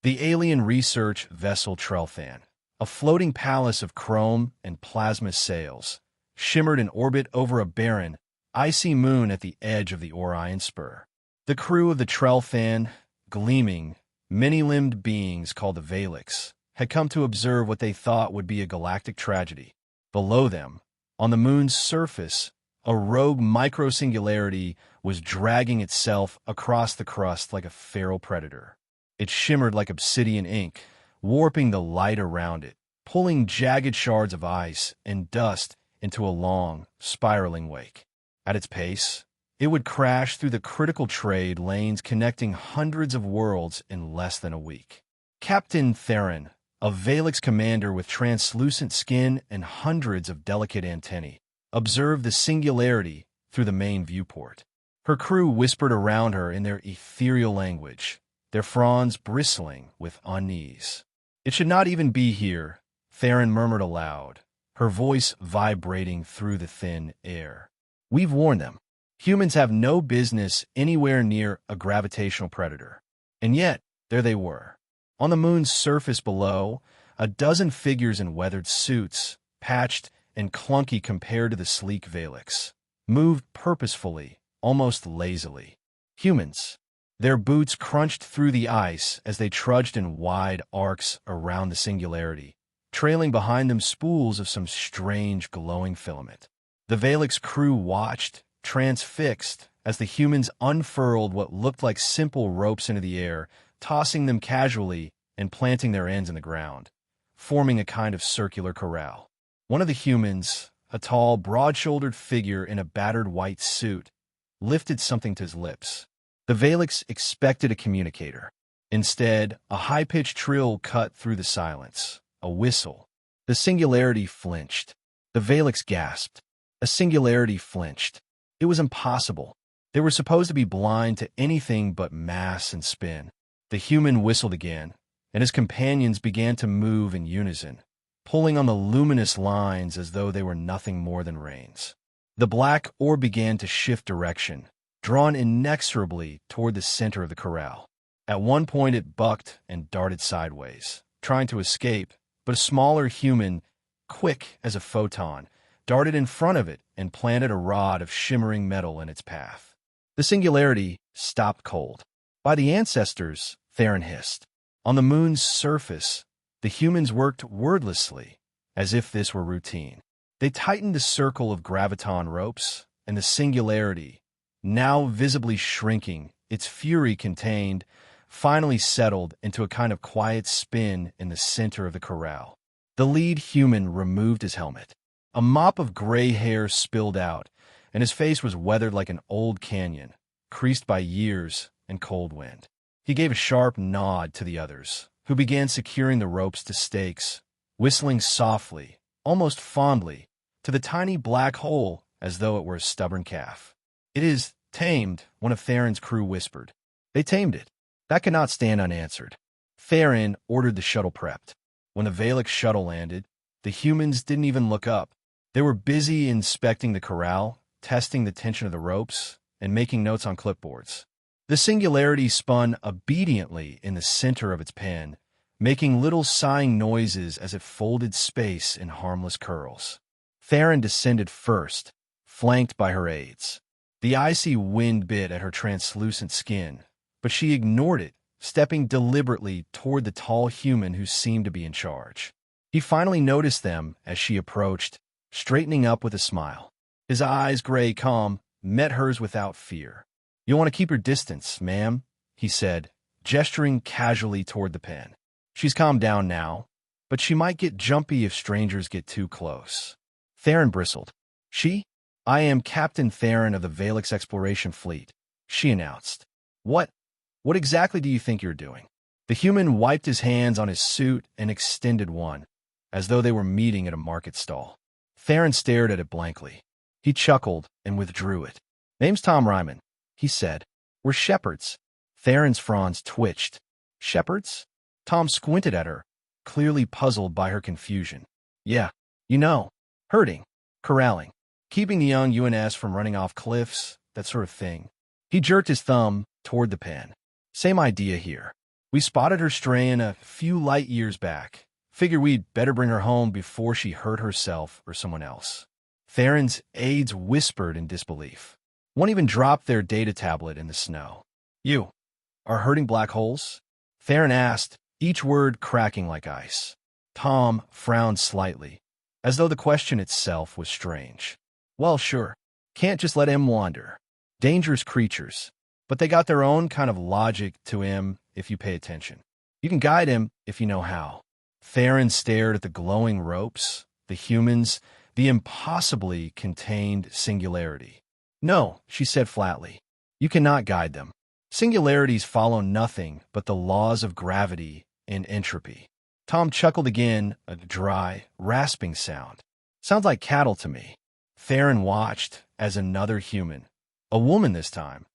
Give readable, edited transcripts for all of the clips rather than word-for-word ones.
The alien research vessel Trelthan, a floating palace of chrome and plasma sails, shimmered in orbit over a barren, icy moon at the edge of the Orion Spur. The crew of the Trelthan, gleaming, many-limbed beings called the Valix, had come to observe what they thought would be a galactic tragedy. Below them, on the moon's surface, a rogue microsingularity was dragging itself across the crust like a feral predator. It shimmered like obsidian ink, warping the light around it, pulling jagged shards of ice and dust into a long, spiraling wake. At its pace, it would crash through the critical trade lanes connecting hundreds of worlds in less than a week. Captain Theron, a Valix commander with translucent skin and hundreds of delicate antennae, observed the singularity through the main viewport. Her crew whispered around her in their ethereal language, their fronds bristling with unease. "It should not even be here," Theron murmured aloud, her voice vibrating through the thin air. "We've warned them. Humans have no business anywhere near a gravitational predator." And yet, there they were. On the moon's surface below, a dozen figures in weathered suits, patched and clunky compared to the sleek Valix, moved purposefully, almost lazily. Humans. Their boots crunched through the ice as they trudged in wide arcs around the singularity, trailing behind them spools of some strange glowing filament. The Valix crew watched, transfixed, as the humans unfurled what looked like simple ropes into the air, tossing them casually and planting their ends in the ground, forming a kind of circular corral. One of the humans, a tall, broad-shouldered figure in a battered white suit, lifted something to his lips. The Valix expected a communicator. Instead, a high-pitched trill cut through the silence. A whistle. The singularity flinched. The Valix gasped. A singularity flinched. It was impossible. They were supposed to be blind to anything but mass and spin. The human whistled again, and his companions began to move in unison, pulling on the luminous lines as though they were nothing more than reins. The black orb began to shift direction, drawn inexorably toward the center of the corral. At one point it bucked and darted sideways, trying to escape, but a smaller human, quick as a photon, darted in front of it and planted a rod of shimmering metal in its path. The singularity stopped cold. "By the ancestors," Theron hissed. On the moon's surface, the humans worked wordlessly, as if this were routine. They tightened the circle of graviton ropes, and the singularity, now visibly shrinking, its fury contained, finally settled into a kind of quiet spin in the center of the corral. The lead human removed his helmet. A mop of gray hair spilled out, and his face was weathered like an old canyon, creased by years and cold wind. He gave a sharp nod to the others, who began securing the ropes to stakes, whistling softly, almost fondly, to the tiny black hole as though it were a stubborn calf. "It is tamed," one of Theron's crew whispered. They tamed it. That could not stand unanswered. Theron ordered the shuttle prepped. When the Valix shuttle landed, the humans didn't even look up. They were busy inspecting the corral, testing the tension of the ropes, and making notes on clipboards. The singularity spun obediently in the center of its pen, making little sighing noises as it folded space in harmless curls. Theron descended first, flanked by her aides. The icy wind bit at her translucent skin, but she ignored it, stepping deliberately toward the tall human who seemed to be in charge. He finally noticed them as she approached, straightening up with a smile. His eyes, gray calm, met hers without fear. "You'll want to keep your distance, ma'am," he said, gesturing casually toward the pen. "She's calmed down now, but she might get jumpy if strangers get too close." Theron bristled. "She? I am Captain Theron of the Valix Exploration Fleet," she announced. What exactly do you think you're doing?" The human wiped his hands on his suit and extended one, as though they were meeting at a market stall. Theron stared at it blankly. He chuckled and withdrew it. "Name's Tom Ryman," he said. "We're shepherds." Theron's fronds twitched. "Shepherds?" Tom squinted at her, clearly puzzled by her confusion. "Yeah, herding, corralling, keeping the young UNS from running off cliffs, that sort of thing." He jerked his thumb toward the pen. "Same idea here." We spotted her straying a few light years back. Figure we'd better bring her home before she hurt herself or someone else." Theron's aides whispered in disbelief. One even dropped their data tablet in the snow. "You are hurting black holes?" Theron asked, each word cracking like ice. Tom frowned slightly, as though the question itself was strange. "Well, sure. Can't just let him wander. Dangerous creatures. But they got their own kind of logic to him if you pay attention. You can guide him if you know how." Theron stared at the glowing ropes, the humans, the impossibly contained singularity. "No," she said flatly. "You cannot guide them. Singularities follow nothing but the laws of gravity and entropy." Tom chuckled again, a dry, rasping sound. "Sounds like cattle to me." Theron watched as another human, a woman this time,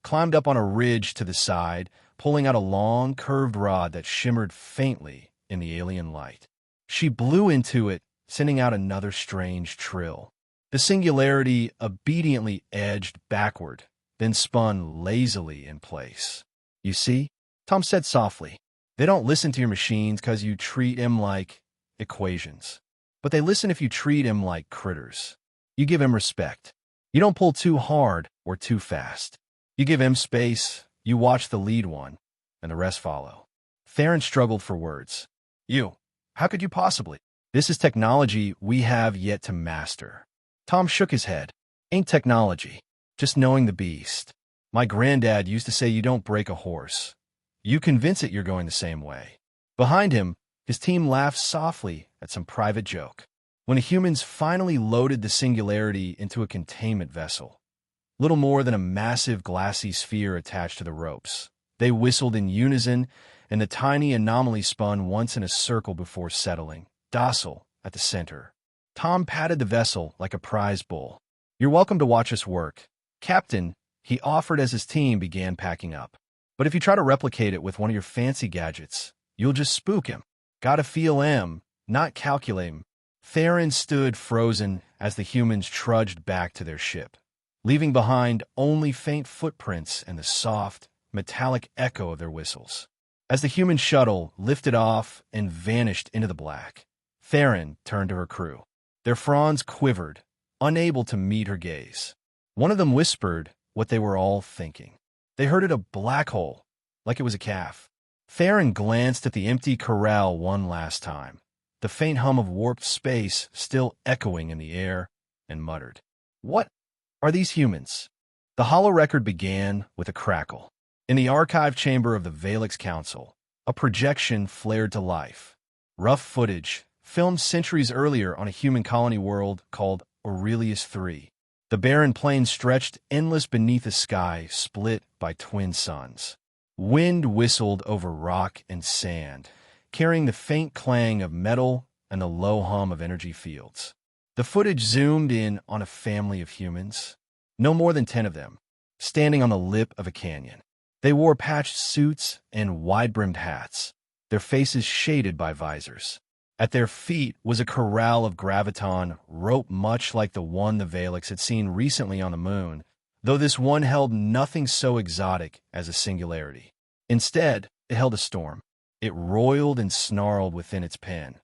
climbed up on a ridge to the side, pulling out a long, curved rod that shimmered faintly in the alien light. She blew into it, sending out another strange trill. The singularity obediently edged backward, then spun lazily in place. "You see," Tom said softly, "they don't listen to your machines because you treat them like equations. But they listen if you treat them like critters. You give them respect. You don't pull too hard or too fast. You give him space, you watch the lead one, and the rest follow." Theron struggled for words. "You, how could you possibly? This is technology we have yet to master." Tom shook his head. "Ain't technology, just knowing the beast. My granddad used to say you don't break a horse. You convince it you're going the same way." Behind him, his team laughed softly at some private joke. When the humans finally loaded the singularity into a containment vessel, little more than a massive glassy sphere attached to the ropes, they whistled in unison, and the tiny anomaly spun once in a circle before settling, docile, at the center. Tom patted the vessel like a prize bull. "You're welcome to watch us work, Captain," he offered as his team began packing up. "But if you try to replicate it with one of your fancy gadgets, you'll just spook him. Gotta feel him, not calculate him." Theron stood frozen as the humans trudged back to their ship, leaving behind only faint footprints and the soft, metallic echo of their whistles. As the human shuttle lifted off and vanished into the black, Theron turned to her crew. Their fronds quivered, unable to meet her gaze. One of them whispered what they were all thinking. They heard it a black hole, like it was a calf. Theron glanced at the empty corral one last time, the faint hum of warped space still echoing in the air, and muttered, "What are these humans?" The holorecord began with a crackle. In the archive chamber of the Valix Council, a projection flared to life. Rough footage, filmed centuries earlier on a human colony world called Aurelius III. The barren plain stretched endless beneath a sky split by twin suns. Wind whistled over rock and sand, carrying the faint clang of metal and the low hum of energy fields. The footage zoomed in on a family of humans, no more than 10 of them, standing on the lip of a canyon. They wore patched suits and wide-brimmed hats, their faces shaded by visors. At their feet was a corral of graviton rope much like the one the Valix had seen recently on the moon, though this one held nothing so exotic as a singularity. Instead, it held a storm. It roiled and snarled within its pen,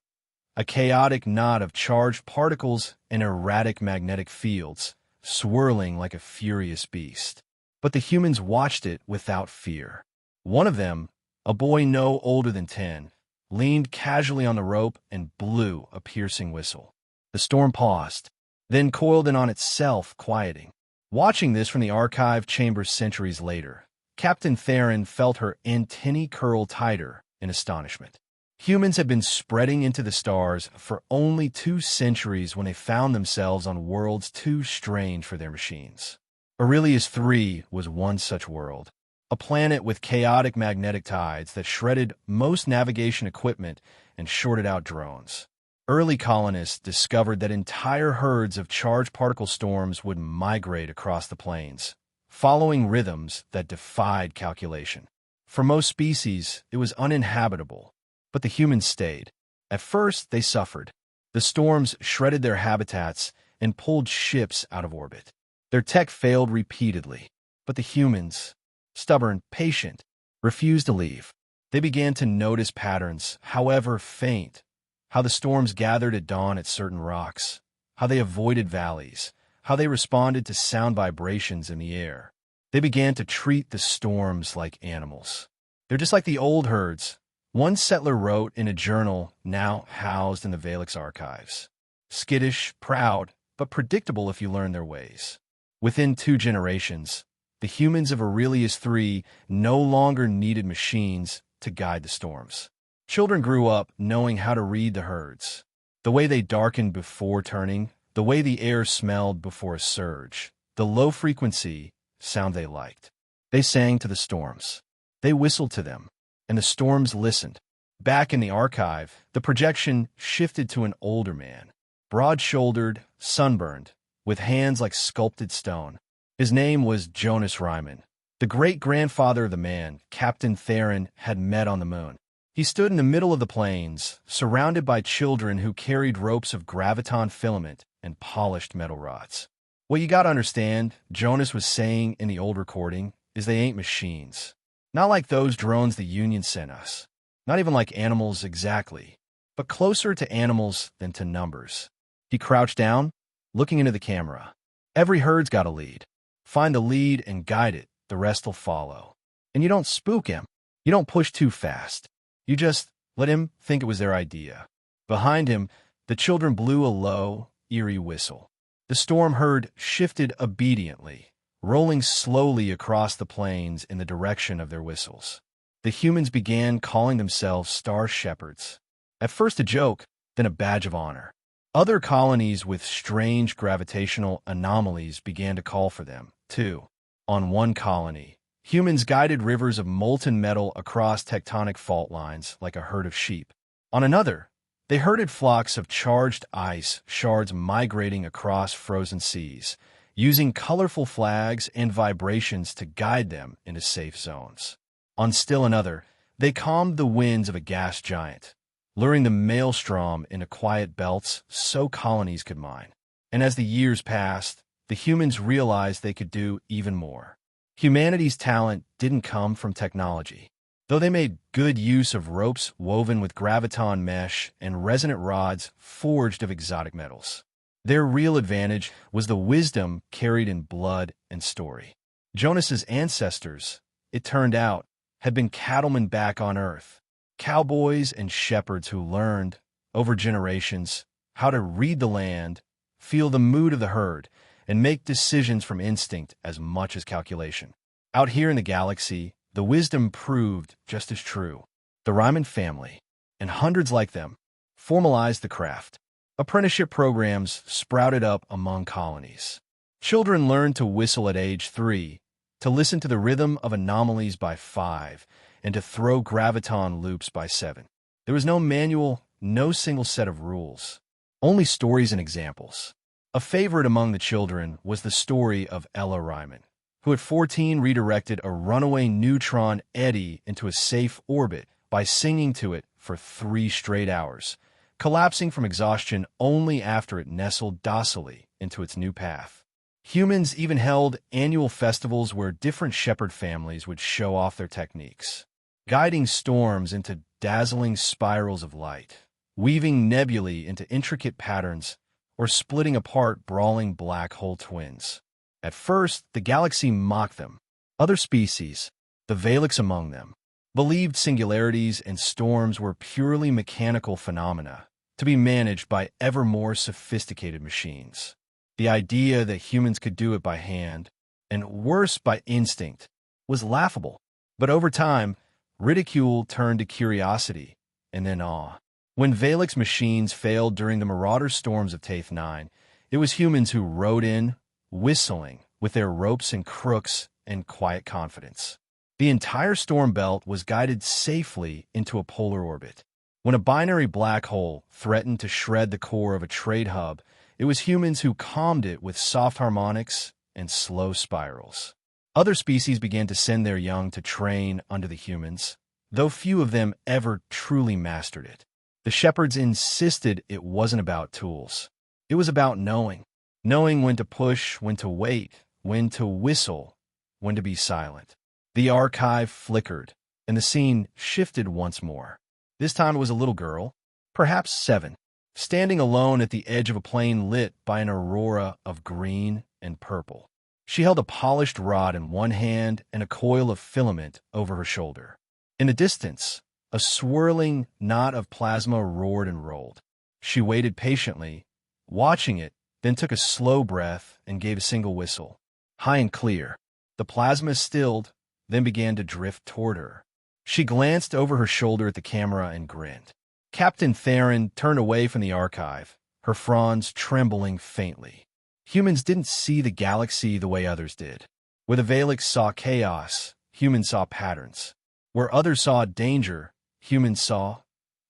a chaotic knot of charged particles and erratic magnetic fields, swirling like a furious beast. But the humans watched it without fear. One of them, a boy no older than 10, leaned casually on the rope and blew a piercing whistle. The storm paused, then coiled in on itself, quieting. Watching this from the archive chamber centuries later, Captain Theron felt her antennae curl tighter in astonishment. Humans had been spreading into the stars for only 2 centuries when they found themselves on worlds too strange for their machines. Aurelius III was one such world, a planet with chaotic magnetic tides that shredded most navigation equipment and shorted out drones. Early colonists discovered that entire herds of charged particle storms would migrate across the plains, following rhythms that defied calculation. For most species, it was uninhabitable, but the humans stayed. At first, they suffered. The storms shredded their habitats and pulled ships out of orbit. Their tech failed repeatedly, but the humans, stubborn, patient, refused to leave. They began to notice patterns, however faint, how the storms gathered at dawn at certain rocks, how they avoided valleys, how they responded to sound vibrations in the air. They began to treat the storms like animals. They're just like the old herds. One settler wrote in a journal now housed in the Valix archives. Skittish, proud, but predictable if you learn their ways. Within 2 generations, the humans of Aurelius III no longer needed machines to guide the storms. Children grew up knowing how to read the herds, the way they darkened before turning, the way the air smelled before a surge, the low-frequency sound they liked. They sang to the storms. They whistled to them, and the storms listened. Back in the archive, the projection shifted to an older man, broad-shouldered, sunburned, with hands like sculpted stone. His name was Jonas Riemann, the great-grandfather of the man Captain Theron had met on the moon. He stood in the middle of the plains, surrounded by children who carried ropes of graviton filament and polished metal rods. What you gotta understand, Jonas was saying in the old recording, is they ain't machines. Not like those drones the Union sent us. Not even like animals exactly, but closer to animals than to numbers. He crouched down, looking into the camera. Every herd's got a lead. Find the lead and guide it, the rest will follow. And you don't spook him. You don't push too fast. You just let him think it was their idea. Behind him, the children blew a low, eerie whistle. The storm herd shifted obediently, rolling slowly across the plains in the direction of their whistles. The humans began calling themselves star shepherds. At first a joke, then a badge of honor. Other colonies with strange gravitational anomalies began to call for them, too. On one colony, humans guided rivers of molten metal across tectonic fault lines like a herd of sheep. On another, they herded flocks of charged ice shards migrating across frozen seas, using colorful flags and vibrations to guide them into safe zones. On still another, they calmed the winds of a gas giant, luring the maelstrom into quiet belts so colonies could mine. And as the years passed, the humans realized they could do even more. Humanity's talent didn't come from technology. Though they made good use of ropes woven with graviton mesh and resonant rods forged of exotic metals, their real advantage was the wisdom carried in blood and story. Jonas's ancestors, it turned out, had been cattlemen back on Earth, cowboys and shepherds who learned, over generations, how to read the land, feel the mood of the herd, and make decisions from instinct as much as calculation. Out here in the galaxy, the wisdom proved just as true. The Riemann family, and hundreds like them, formalized the craft. Apprenticeship programs sprouted up among colonies. Children learned to whistle at age 3, to listen to the rhythm of anomalies by 5, and to throw graviton loops by 7. There was no manual, no single set of rules, only stories and examples. A favorite among the children was the story of Ella Riemann, who at 14 redirected a runaway neutron eddy into a safe orbit by singing to it for 3 straight hours, collapsing from exhaustion only after it nestled docilely into its new path. Humans even held annual festivals where different shepherd families would show off their techniques, guiding storms into dazzling spirals of light, weaving nebulae into intricate patterns, or splitting apart brawling black hole twins. At first, the galaxy mocked them. Other species, the Valix among them, believed singularities and storms were purely mechanical phenomena to be managed by ever more sophisticated machines. The idea that humans could do it by hand, and worse by instinct, was laughable. But over time, ridicule turned to curiosity, and then awe. When Valix machines failed during the marauder storms of Taith 9, it was humans who rode in, whistling, with their ropes and crooks and quiet confidence. The entire storm belt was guided safely into a polar orbit. When a binary black hole threatened to shred the core of a trade hub, it was humans who calmed it with soft harmonics and slow spirals. Other species began to send their young to train under the humans, though few of them ever truly mastered it. The shepherds insisted it wasn't about tools. It was about knowing when to push, when to wait, when to whistle, when to be silent. The archive flickered, and the scene shifted once more. This time it was a little girl, perhaps 7, standing alone at the edge of a plain lit by an aurora of green and purple. She held a polished rod in one hand and a coil of filament over her shoulder. In the distance, a swirling knot of plasma roared and rolled. She waited patiently, watching it, then took a slow breath and gave a single whistle. High and clear. The plasma stilled, then began to drift toward her. She glanced over her shoulder at the camera and grinned. Captain Theron turned away from the archive, her fronds trembling faintly. Humans didn't see the galaxy the way others did. Where the Valix saw chaos, humans saw patterns. Where others saw danger, humans saw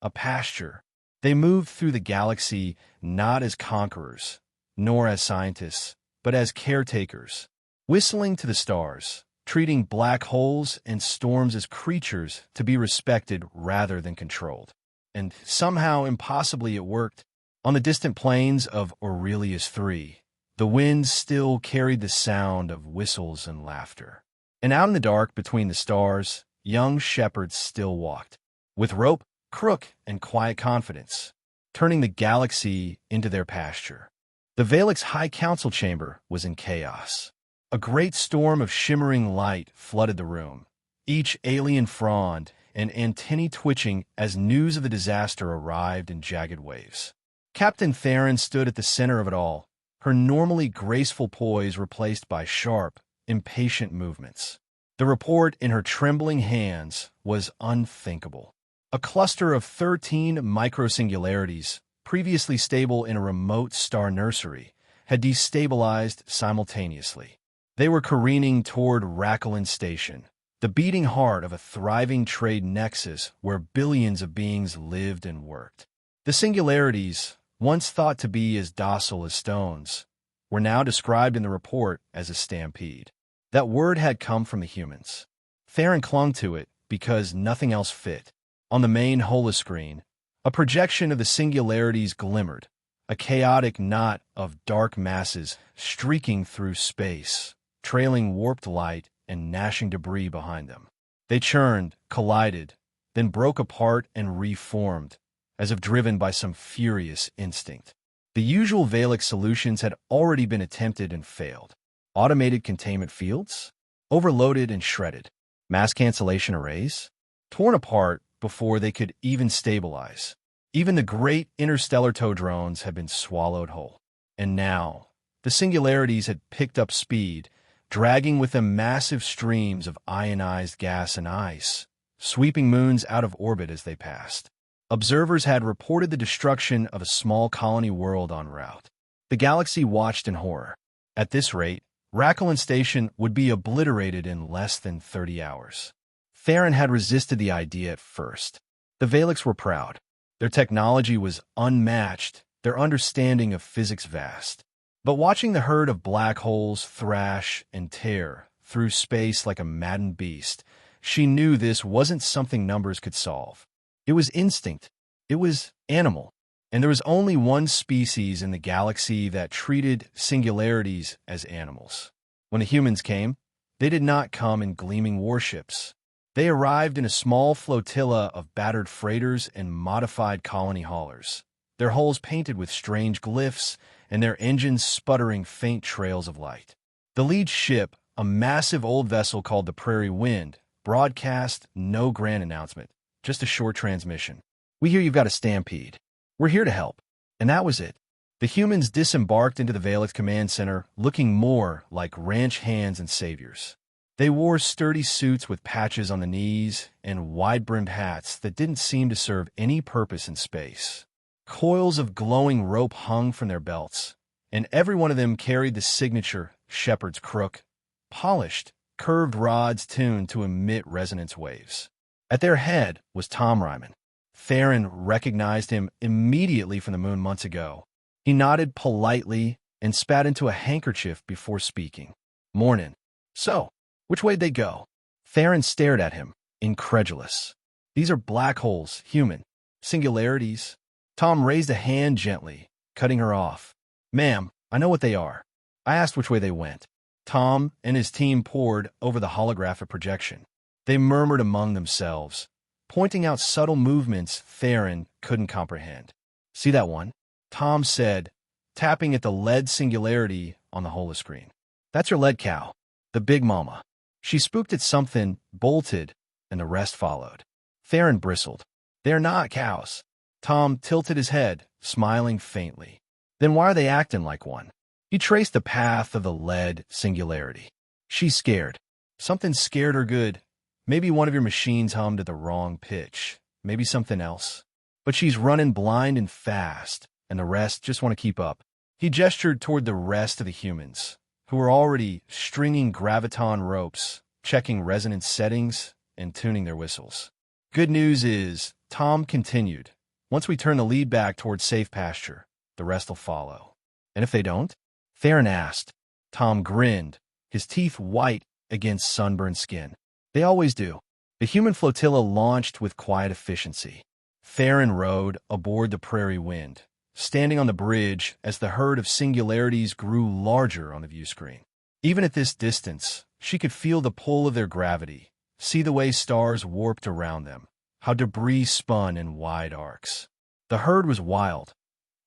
a pasture. They moved through the galaxy not as conquerors, nor as scientists, but as caretakers, whistling to the stars, treating black holes and storms as creatures to be respected rather than controlled. And somehow, impossibly, it worked. On the distant plains of Aurelius III, the winds still carried the sound of whistles and laughter. And out in the dark between the stars, young shepherds still walked, with rope, crook, and quiet confidence, turning the galaxy into their pasture. The Valix High Council chamber was in chaos. A great storm of shimmering light flooded the room, each alien frond and antennae twitching as news of the disaster arrived in jagged waves. Captain Theron stood at the center of it all, her normally graceful poise replaced by sharp, impatient movements. The report in her trembling hands was unthinkable. A cluster of 13 microsingularities, previously stable in a remote star nursery, had destabilized simultaneously. They were careening toward Racklein Station, the beating heart of a thriving trade nexus where billions of beings lived and worked. The singularities, once thought to be as docile as stones, were now described in the report as a stampede. That word had come from the humans. Theron clung to it because nothing else fit. On the main holoscreen, a projection of the singularities glimmered, a chaotic knot of dark masses streaking through space, trailing warped light and gnashing debris behind them. They churned, collided, then broke apart and reformed, as if driven by some furious instinct. The usual Valix solutions had already been attempted and failed. Automated containment fields, overloaded and shredded. Mass cancellation arrays, torn apart before they could even stabilize. Even the great interstellar tow drones had been swallowed whole. And now, the singularities had picked up speed, dragging with them massive streams of ionized gas and ice, sweeping moons out of orbit as they passed. Observers had reported the destruction of a small colony world en route. The galaxy watched in horror. At this rate, Racklein Station would be obliterated in less than 30 hours. Theron had resisted the idea at first. The Valix were proud. Their technology was unmatched, their understanding of physics vast. But watching the herd of black holes thrash and tear through space like a maddened beast, she knew this wasn't something numbers could solve. It was instinct. It was animal. And there was only one species in the galaxy that treated singularities as animals. When the humans came, they did not come in gleaming warships. They arrived in a small flotilla of battered freighters and modified colony haulers, their hulls painted with strange glyphs and their engines sputtering faint trails of light. The lead ship, a massive old vessel called the Prairie Wind, broadcast no grand announcement, just a short transmission. "We hear you've got a stampede. We're here to help." And that was it. The humans disembarked into the Valix Command Center looking more like ranch hands and saviors. They wore sturdy suits with patches on the knees and wide-brimmed hats that didn't seem to serve any purpose in space. Coils of glowing rope hung from their belts, and every one of them carried the signature shepherd's crook, polished, curved rods tuned to emit resonance waves. At their head was Tom Ryman. Theron recognized him immediately from the moon months ago. He nodded politely and spat into a handkerchief before speaking. "Mornin'. So, which way'd they go?" Theron stared at him, incredulous. "These are black holes, human. Singularities." Tom raised a hand gently, cutting her off. "Ma'am, I know what they are. I asked which way they went." Tom and his team pored over the holographic projection. They murmured among themselves, pointing out subtle movements Theron couldn't comprehend. "See that one?" Tom said, tapping at the lead singularity on the holoscreen. "That's your lead cow, the big mama." She spooked at something, bolted, and the rest followed. Theron bristled. "They're not cows." Tom tilted his head, smiling faintly. "Then why are they acting like one?" He traced the path of the lead singularity. "She's scared. Something scared her good. Maybe one of your machines hummed at the wrong pitch. Maybe something else. But she's running blind and fast, and the rest just want to keep up." He gestured toward the rest of the humans, who were already stringing graviton ropes, checking resonance settings, and tuning their whistles. "Good news is," Tom continued, "once we turn the lead back toward safe pasture, the rest will follow." "And if they don't?" Theron asked. Tom grinned, his teeth white against sunburned skin. "They always do." The human flotilla launched with quiet efficiency. Theron rode aboard the Prairie Wind, standing on the bridge as the herd of singularities grew larger on the view screen. Even at this distance, she could feel the pull of their gravity, see the way stars warped around them, how debris spun in wide arcs. The herd was wild,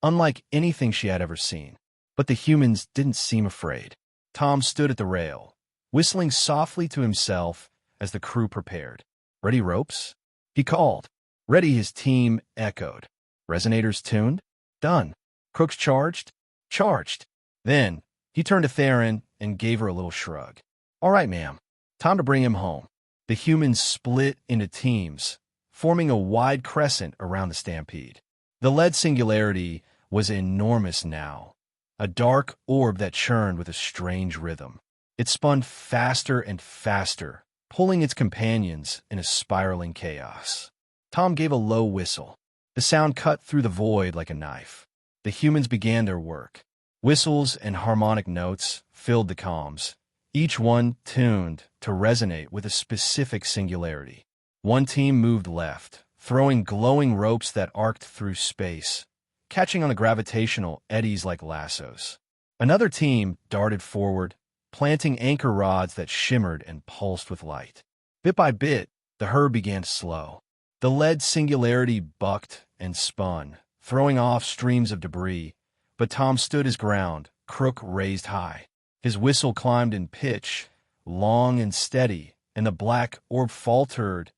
unlike anything she had ever seen, but the humans didn't seem afraid. Tom stood at the rail, whistling softly to himself as the crew prepared. "Ready ropes?" he called. "Ready," his team echoed. "Resonators tuned?" "Done." "Crooks charged?" "Charged." Then he turned to Theron and gave her a little shrug. "All right, ma'am. Time to bring him home." The humans split into teams, forming a wide crescent around the stampede. The lead singularity was enormous now, a dark orb that churned with a strange rhythm. It spun faster and faster, pulling its companions in a spiraling chaos. Tom gave a low whistle. The sound cut through the void like a knife. The humans began their work. Whistles and harmonic notes filled the comms, each one tuned to resonate with a specific singularity. One team moved left, throwing glowing ropes that arced through space, catching on the gravitational eddies like lassos. Another team darted forward, planting anchor rods that shimmered and pulsed with light. Bit by bit, the herd began to slow. The lead singularity bucked and spun, throwing off streams of debris, but Tom stood his ground, crook raised high. His whistle climbed in pitch, long and steady, and the black orb faltered,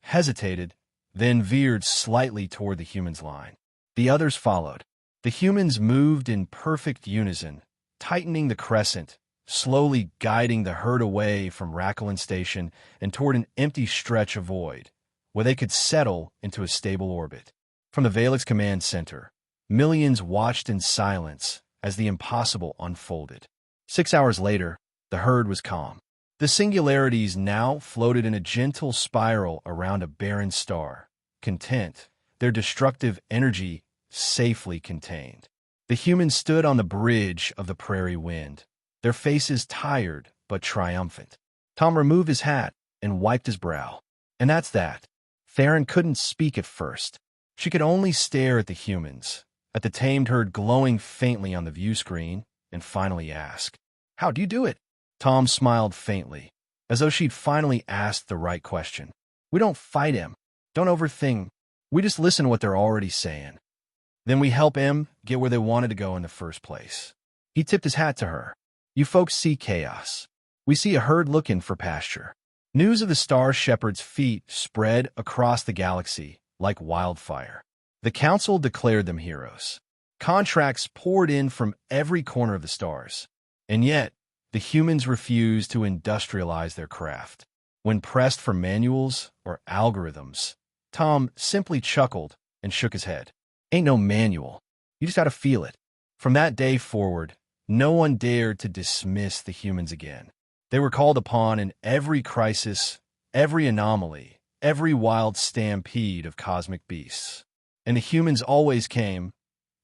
hesitated, then veered slightly toward the humans' line. The others followed. The humans moved in perfect unison, tightening the crescent, slowly guiding the herd away from Racklin Station and toward an empty stretch of void, where they could settle into a stable orbit. From the Valix Command Center, millions watched in silence as the impossible unfolded. 6 hours later, the herd was calm. The singularities now floated in a gentle spiral around a barren star, content, their destructive energy safely contained. The humans stood on the bridge of the Prairie Wind, their faces tired but triumphant. Tom removed his hat and wiped his brow. "And that's that." Theron couldn't speak at first. She could only stare at the humans, at the tamed herd glowing faintly on the view screen, and finally ask, "How do you do it?" Tom smiled faintly, as though she'd finally asked the right question. "We don't fight him. Don't overthink. We just listen to what they're already saying. Then we help him get where they wanted to go in the first place." He tipped his hat to her. "You folks see chaos. We see a herd looking for pasture." News of the Star Shepherd's feat spread across the galaxy like wildfire. The Council declared them heroes. Contracts poured in from every corner of the stars. And yet, the humans refused to industrialize their craft. When pressed for manuals or algorithms, Tom simply chuckled and shook his head. "Ain't no manual. You just gotta feel it." From that day forward, no one dared to dismiss the humans again. They were called upon in every crisis, every anomaly, every wild stampede of cosmic beasts. And the humans always came,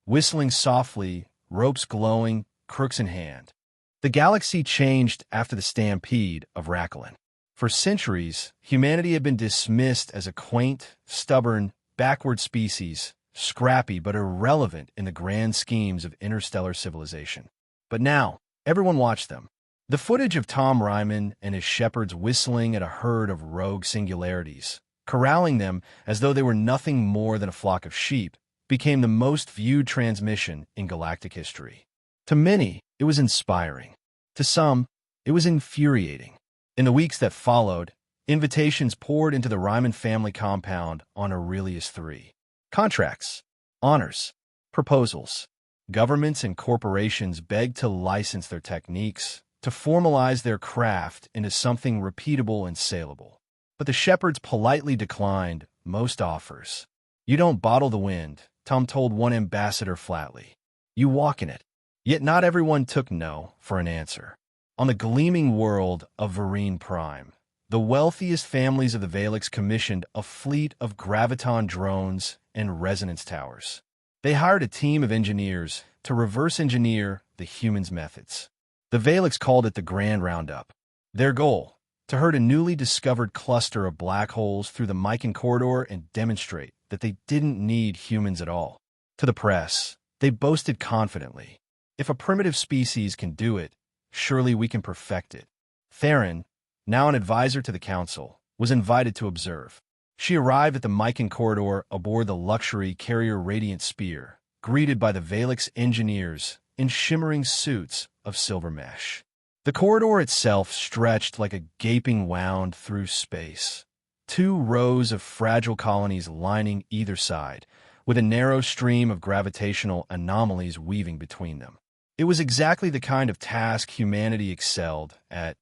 whistling softly, ropes glowing, crooks in hand. The galaxy changed after the stampede of Racklin. For centuries, humanity had been dismissed as a quaint, stubborn, backward species, scrappy but irrelevant in the grand schemes of interstellar civilization. But now, everyone watched them. The footage of Tom Ryman and his shepherds whistling at a herd of rogue singularities, corralling them as though they were nothing more than a flock of sheep, became the most viewed transmission in galactic history. To many, it was inspiring. To some, it was infuriating. In the weeks that followed, invitations poured into the Ryman family compound on Aurelius III. Contracts, honors, proposals. Governments and corporations begged to license their techniques, to formalize their craft into something repeatable and saleable. But the shepherds politely declined most offers. "You don't bottle the wind," Tom told one ambassador flatly. "You walk in it." Yet not everyone took no for an answer. On the gleaming world of Vereen Prime, the wealthiest families of the Valix commissioned a fleet of graviton drones and resonance towers. They hired a team of engineers to reverse engineer the humans' methods. The Valix called it the Grand Roundup. Their goal: to herd a newly discovered cluster of black holes through the Mycan corridor and demonstrate that they didn't need humans at all. To the press, they boasted confidently, "If a primitive species can do it, surely we can perfect it." Theron, now an advisor to the council, was invited to observe. She arrived at the Mycan corridor aboard the luxury carrier Radiant Spear, greeted by the Valix engineers in shimmering suits of silver mesh. The corridor itself stretched like a gaping wound through space. 2 rows of fragile colonies lining either side, with a narrow stream of gravitational anomalies weaving between them. It was exactly the kind of task humanity excelled at,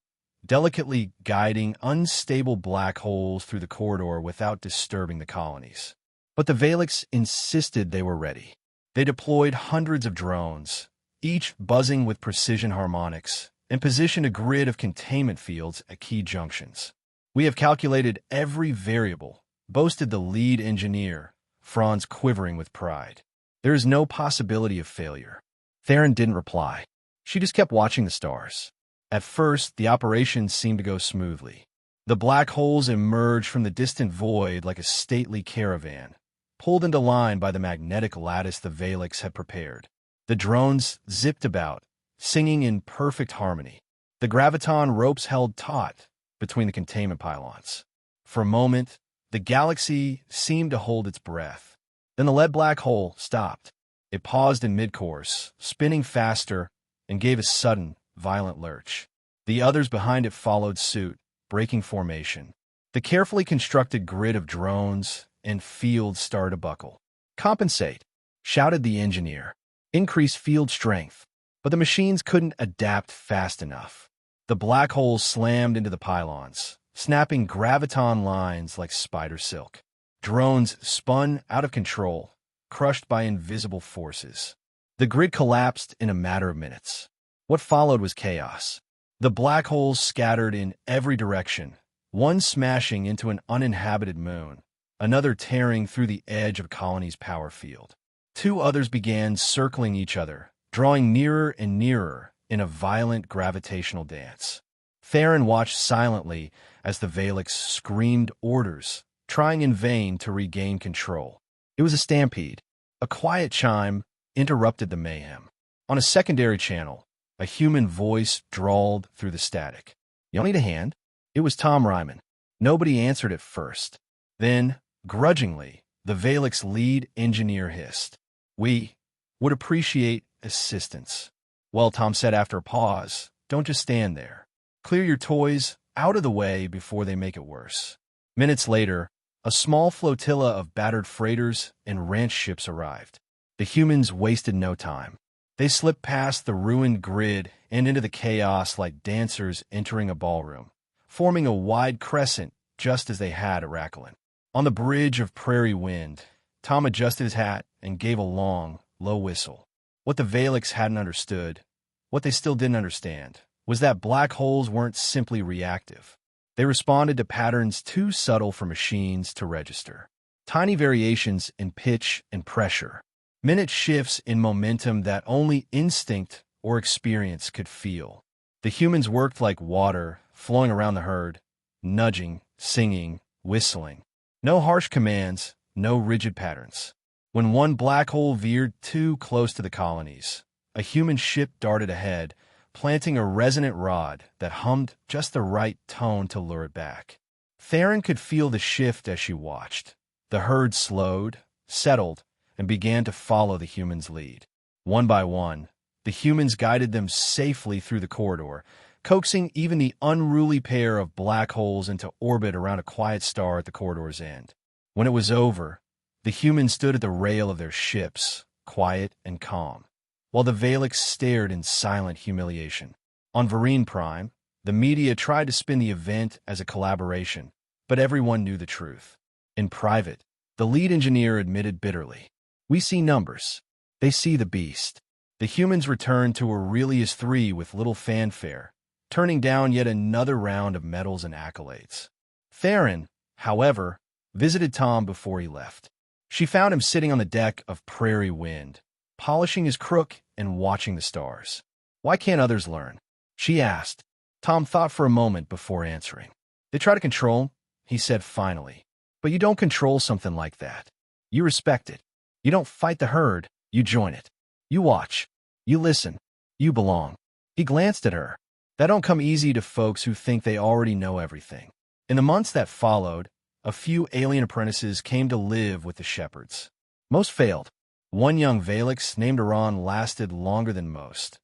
delicately guiding unstable black holes through the corridor without disturbing the colonies. But the Valix insisted they were ready. They deployed hundreds of drones, each buzzing with precision harmonics, and positioned a grid of containment fields at key junctions. "We have calculated every variable," boasted the lead engineer, Franz quivering with pride. "There is no possibility of failure." Theron didn't reply. She just kept watching the stars. At first, the operation seemed to go smoothly. The black holes emerged from the distant void like a stately caravan, pulled into line by the magnetic lattice the Valix had prepared. The drones zipped about, singing in perfect harmony. The graviton ropes held taut between the containment pylons. For a moment, the galaxy seemed to hold its breath. Then the lead black hole stopped. It paused in mid-course, spinning faster, and gave a sudden, violent lurch. The others behind it followed suit, breaking formation. The carefully constructed grid of drones and fields started to buckle. "Compensate," shouted the engineer. "Increase field strength." But the machines couldn't adapt fast enough. The black holes slammed into the pylons, snapping graviton lines like spider silk. Drones spun out of control, crushed by invisible forces. The grid collapsed in a matter of minutes. What followed was chaos. The black holes scattered in every direction, one smashing into an uninhabited moon, another tearing through the edge of a colony's power field. 2 others began circling each other, drawing nearer and nearer in a violent gravitational dance. Theron watched silently as the Valix screamed orders, trying in vain to regain control. It was a stampede. A quiet chime interrupted the mayhem. On a secondary channel, a human voice drawled through the static. "Y'all need a hand?" It was Tom Ryman. Nobody answered at first. Then, grudgingly, the Valix lead engineer hissed, "We would appreciate assistance." "Well," Tom said after a pause, "don't just stand there. Clear your toys out of the way before they make it worse." Minutes later, a small flotilla of battered freighters and ranch ships arrived. The humans wasted no time. They slipped past the ruined grid and into the chaos like dancers entering a ballroom, forming a wide crescent just as they had at Rakelen. On the bridge of Prairie Wind, Tom adjusted his hat and gave a long, low whistle. What the Valix hadn't understood, what they still didn't understand, was that black holes weren't simply reactive. They responded to patterns too subtle for machines to register. Tiny variations in pitch and pressure, minute shifts in momentum that only instinct or experience could feel. The humans worked like water flowing around the herd, nudging, singing, whistling. No harsh commands, no rigid patterns. When one black hole veered too close to the colonies, a human ship darted ahead, planting a resonant rod that hummed just the right tone to lure it back. Theron could feel the shift as she watched. The herd slowed, settled, and began to follow the humans' lead. One by one, the humans guided them safely through the corridor, coaxing even the unruly pair of black holes into orbit around a quiet star at the corridor's end. When it was over, the humans stood at the rail of their ships, quiet and calm, while the Valix stared in silent humiliation. On Vereen Prime, the media tried to spin the event as a collaboration, but everyone knew the truth. In private, the lead engineer admitted bitterly, "We see numbers. They see the beast." The humans returned to Aurelius III with little fanfare, turning down yet another round of medals and accolades. Theron, however, visited Tom before he left. She found him sitting on the deck of Prairie Wind, polishing his crook and watching the stars. "Why can't others learn?" she asked. Tom thought for a moment before answering. "They try to control," he said finally. "But you don't control something like that. You respect it. You don't fight the herd, you join it. You watch. You listen. You belong." He glanced at her. That don't come easy to folks who think they already know everything. In the months that followed, a few alien apprentices came to live with the shepherds. Most failed. One young Valix named Iran lasted longer than most,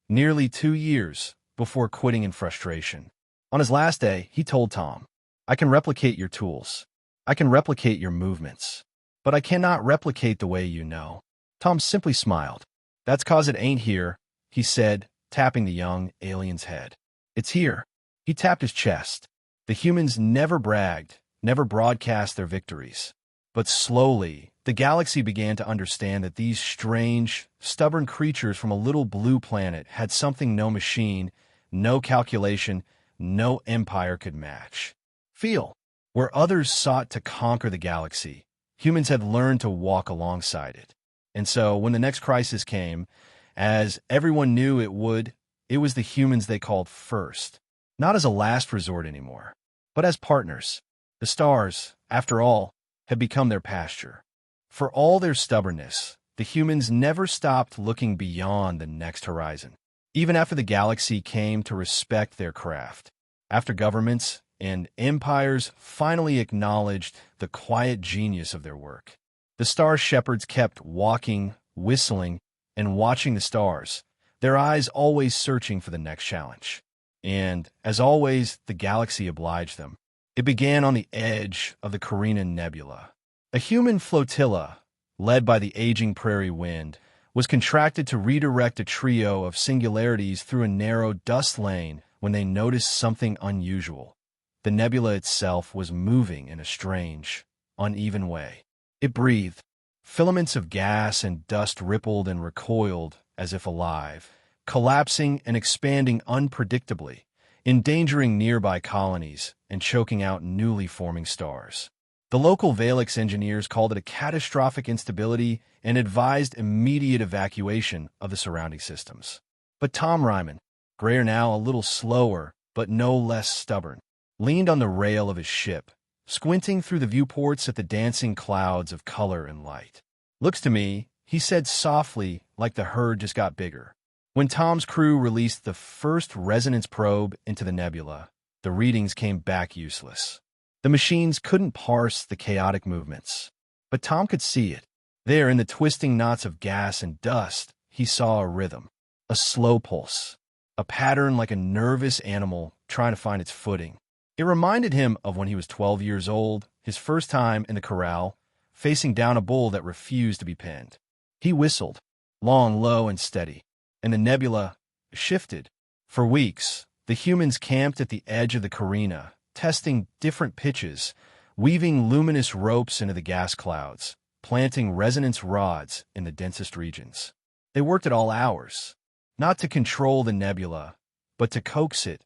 nearly 2 years, before quitting in frustration. On his last day, he told Tom, "I can replicate your tools. I can replicate your movements. But I cannot replicate the way you know." Tom simply smiled. "That's 'cause it ain't here," he said, tapping the young alien's head. "It's here." He tapped his chest. The humans never bragged, never broadcast their victories. But slowly, the galaxy began to understand that these strange, stubborn creatures from a little blue planet had something no machine, no calculation, no empire could match. Feel. Where others sought to conquer the galaxy, humans had learned to walk alongside it. And so, when the next crisis came, as everyone knew it would, it was the humans they called first. Not as a last resort anymore, but as partners. The stars, after all, had become their pasture. For all their stubbornness, the humans never stopped looking beyond the next horizon, even after the galaxy came to respect their craft. After governments and empires finally acknowledged the quiet genius of their work, the star shepherds kept walking, whistling, and watching the stars, their eyes always searching for the next challenge. And, as always, the galaxy obliged them. It began on the edge of the Carina Nebula. A human flotilla, led by the aging Prairie Wind, was contracted to redirect a trio of singularities through a narrow dust lane when they noticed something unusual. The nebula itself was moving in a strange, uneven way. It breathed. Filaments of gas and dust rippled and recoiled as if alive, collapsing and expanding unpredictably, endangering nearby colonies and choking out newly forming stars. The local Valix engineers called it a catastrophic instability and advised immediate evacuation of the surrounding systems. But Tom Ryman, grayer now a little slower but no less stubborn, leaned on the rail of his ship, squinting through the viewports at the dancing clouds of color and light. "Looks to me," he said softly, like the herd just got bigger. When Tom's crew released the first resonance probe into the nebula, the readings came back useless. The machines couldn't parse the chaotic movements. But Tom could see it. There, in the twisting knots of gas and dust, he saw a rhythm, a slow pulse, a pattern like a nervous animal trying to find its footing. It reminded him of when he was 12 years old, his first time in the corral, facing down a bull that refused to be pinned. He whistled, long, low, and steady, and the nebula shifted. For weeks, the humans camped at the edge of the Carina, testing different pitches, weaving luminous ropes into the gas clouds, planting resonance rods in the densest regions. They worked at all hours, not to control the nebula, but to coax it,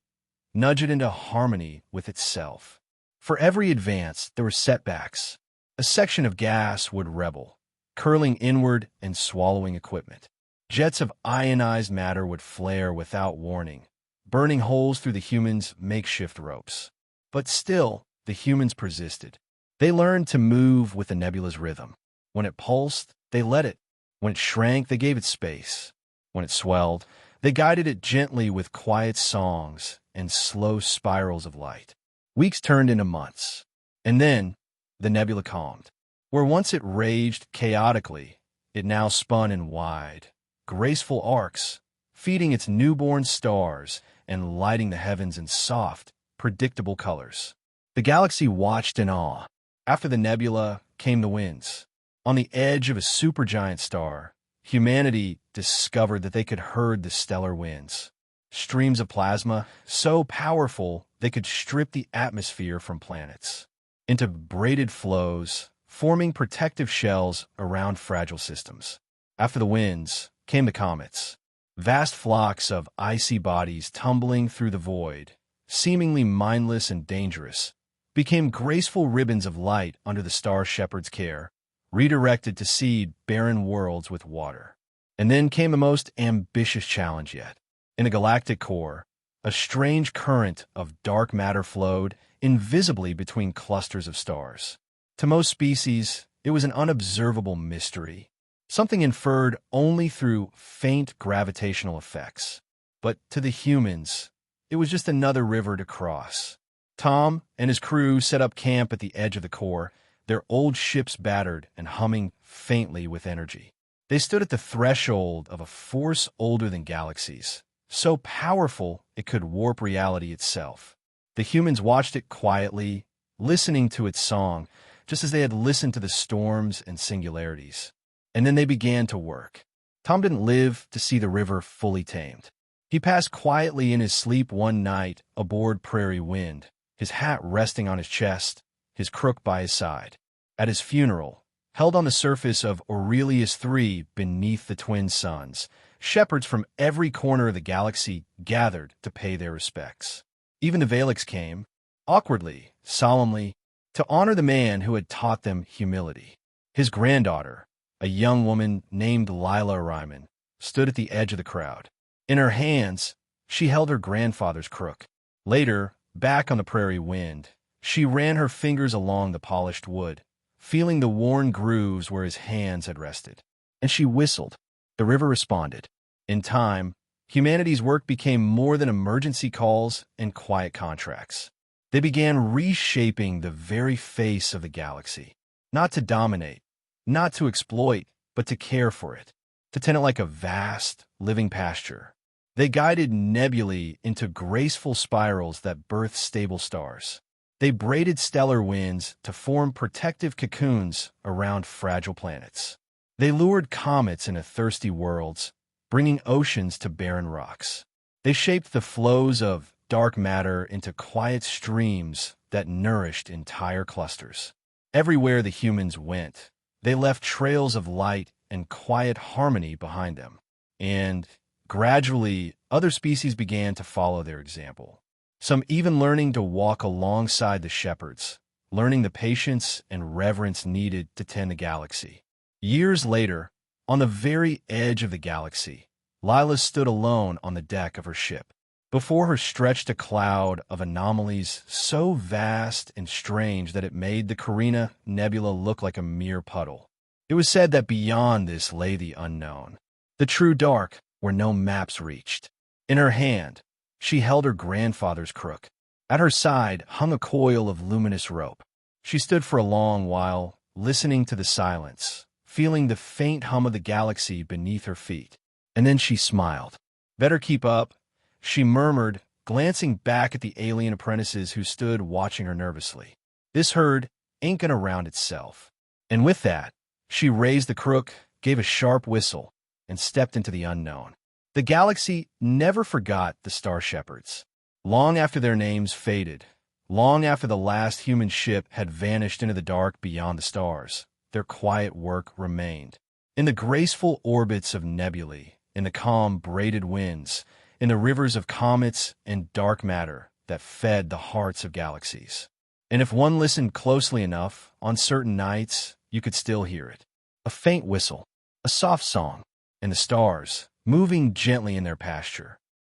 nudge it into harmony with itself. For every advance, there were setbacks. A section of gas would rebel, curling inward and swallowing equipment. Jets of ionized matter would flare without warning, burning holes through the humans' makeshift ropes. But still, the humans persisted. They learned to move with the nebula's rhythm. When it pulsed, they let it. When it shrank, they gave it space. When it swelled, They guided it gently with quiet songs and slow spirals of light. Weeks turned into months, and then the nebula calmed. Where once it raged chaotically, it now spun in wide, graceful arcs, feeding its newborn stars and lighting the heavens in soft, predictable colors. The galaxy watched in awe. After the nebula came the winds. On the edge of a supergiant star, humanity discovered that they could herd the stellar winds. Streams of plasma, so powerful they could strip the atmosphere from planets, into braided flows, forming protective shells around fragile systems. After the winds came the comets, vast flocks of icy bodies tumbling through the void, seemingly mindless and dangerous, became graceful ribbons of light under the star shepherd's care, redirected to seed barren worlds with water. And then came the most ambitious challenge yet. In the galactic core, a strange current of dark matter flowed invisibly between clusters of stars. To most species, it was an unobservable mystery, something inferred only through faint gravitational effects. But to the humans, it was just another river to cross. Tom and his crew set up camp at the edge of the core, their old ships battered and humming faintly with energy. They stood at the threshold of a force older than galaxies, so powerful it could warp reality itself. The humans watched it quietly, listening to its song, just as they had listened to the storms and singularities. And then they began to work. Tom didn't live to see the river fully tamed. He passed quietly in his sleep one night aboard Prairie Wind, his hat resting on his chest, his crook by his side. At his funeral, held on the surface of Aurelius III beneath the twin suns, shepherds from every corner of the galaxy gathered to pay their respects. Even the Valix came, awkwardly, solemnly, to honor the man who had taught them humility. His granddaughter, a young woman named Lila Ryman, stood at the edge of the crowd. In her hands, she held her grandfather's crook. Later, back on the Prairie Wind, she ran her fingers along the polished wood, feeling the worn grooves where his hands had rested. And she whistled. The river responded. In time, humanity's work became more than emergency calls and quiet contracts. They began reshaping the very face of the galaxy, not to dominate, not to exploit, but to care for it, to tend it like a vast, living pasture. They guided nebulae into graceful spirals that birthed stable stars. They braided stellar winds to form protective cocoons around fragile planets. They lured comets into thirsty worlds, bringing oceans to barren rocks. They shaped the flows of dark matter into quiet streams that nourished entire clusters. Everywhere the humans went, they left trails of light and quiet harmony behind them. And gradually, other species began to follow their example. Some even learning to walk alongside the shepherds, learning the patience and reverence needed to tend the galaxy. Years later, on the very edge of the galaxy, Lila stood alone on the deck of her ship. Before her stretched a cloud of anomalies so vast and strange that it made the Carina Nebula look like a mere puddle. It was said that beyond this lay the unknown, the true dark where no maps reached. In her hand, she held her grandfather's crook. At her side hung a coil of luminous rope. She stood for a long while, listening to the silence, feeling the faint hum of the galaxy beneath her feet. And then she smiled. "Better keep up," she murmured, glancing back at the alien apprentices who stood watching her nervously. "This herd ain't gonna round itself." And with that, she raised the crook, gave a sharp whistle, and stepped into the unknown. The galaxy never forgot the Star Shepherds. Long after their names faded, long after the last human ship had vanished into the dark beyond the stars, their quiet work remained. In the graceful orbits of nebulae, in the calm, braided winds, in the rivers of comets and dark matter that fed the hearts of galaxies. And if one listened closely enough, on certain nights, you could still hear it. A faint whistle, a soft song, and the stars, moving gently in their pasture,